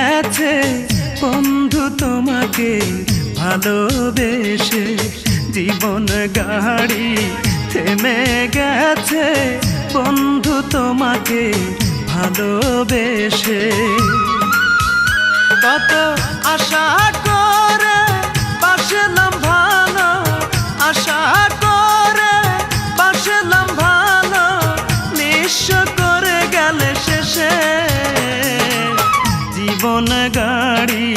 গেছে বন্ধু তোমাকে ভালোবেসে, জীবন গাড়ি থেমে গেছে বন্ধু তোমাকে ভালোবেসে। কত আশা করে বাসলাম ভালো, আশা করে বাসলাম ভালো, নিঃস্ব করে গেলে শেষে। জীবন গাড়ি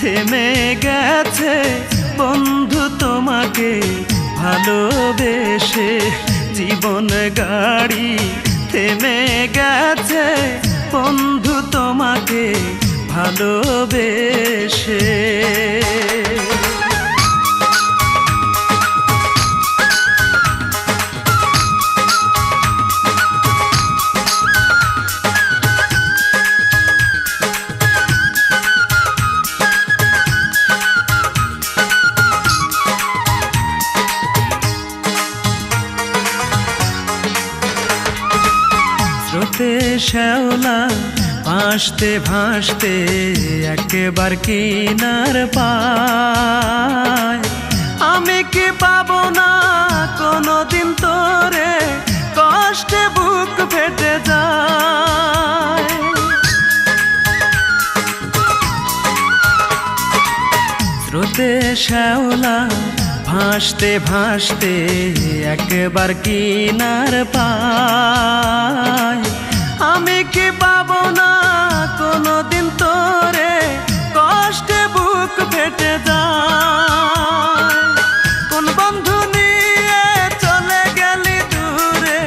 থেমে গেছে বন্ধু তোমাকে ভালোবেসে, জীবন গাড়ি থেমে গেছে বন্ধু তোমাকে ভালোবেসে। স্রোতে শ্যাওলা ভাসতে ভাসতে একবার কিনার পায়, আমি কি পাবো না কোনোদিন তোরে, কষ্টে বুক ফেটে যায়। স্রোতে শ্যাওলা ভাসতে ভাসতে একবার কিনার পায়, আমি কি পাবো না কোনোদিন তোরে, কষ্টে বুক ফেটে যায়। কোন বন্ধু নিয়ে চলে গেলি দূরে,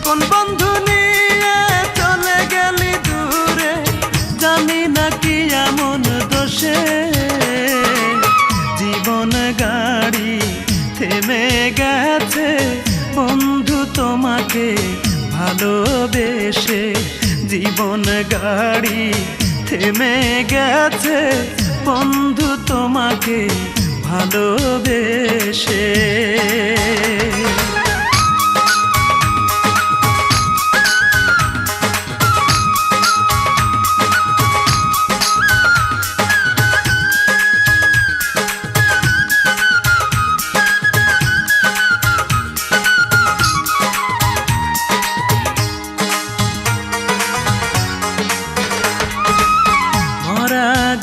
কোন বন্ধু নিয়ে চলে গেলি দূরে, জানি না কি এমন দোষে। জীবন গাড়ি থেমে গেছে বন্ধু তোমাকে ভালোবেসে, জীবন গাড়ি থেমে গেছে বন্ধু তোমাকে ভালোবেসে।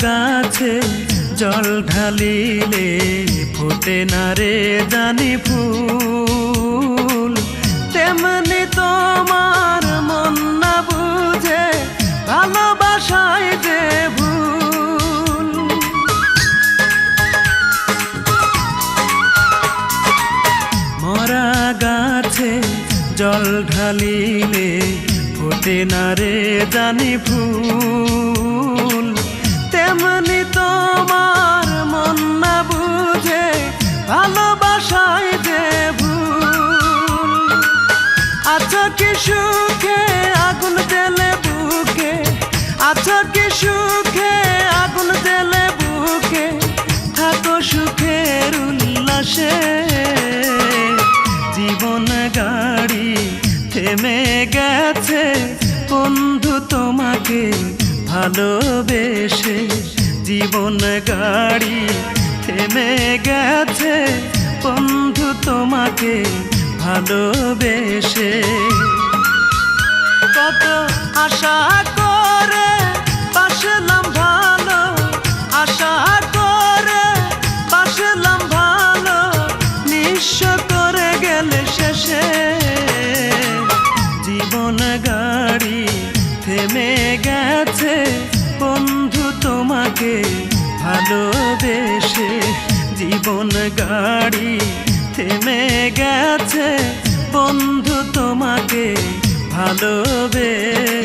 গাছে জল ঢালিলে ফোটে না রে জানি ফুল, তেমনি তোমার মন না বুঝে ভালোবাসায় যে ভুল। মরা গাছে জল ঢালিলে ফোটে না রে জানি ফুল, তেমনি তোমার মন না বুঝে ভালোবাসায় যে ভুল। আছো কি সুখে আগুন জ্বেলে বুকে, আছো কি সুখে আগুন জ্বেলে বুকে, থাকো সুখের উল্লাসে। জীবন গাড়ি থেমে গেছে বন্ধু তোমাকে ভালোবেসে, জীবন গাড়ি থেমে গেছে বন্ধু তোমাকে ভালোবেসে। কত আশা করে বাসলাম ভালো, আশা করে বাসলাম ভালো, নিঃস্ব করে গেলে শেষে। জীবন গাড়ি থেমে গেছে বন্ধু তোমাকে ভালোবেসে, জীবন গাড়ি থেমে গেছে বন্ধু তোমাকে ভালোবেসে।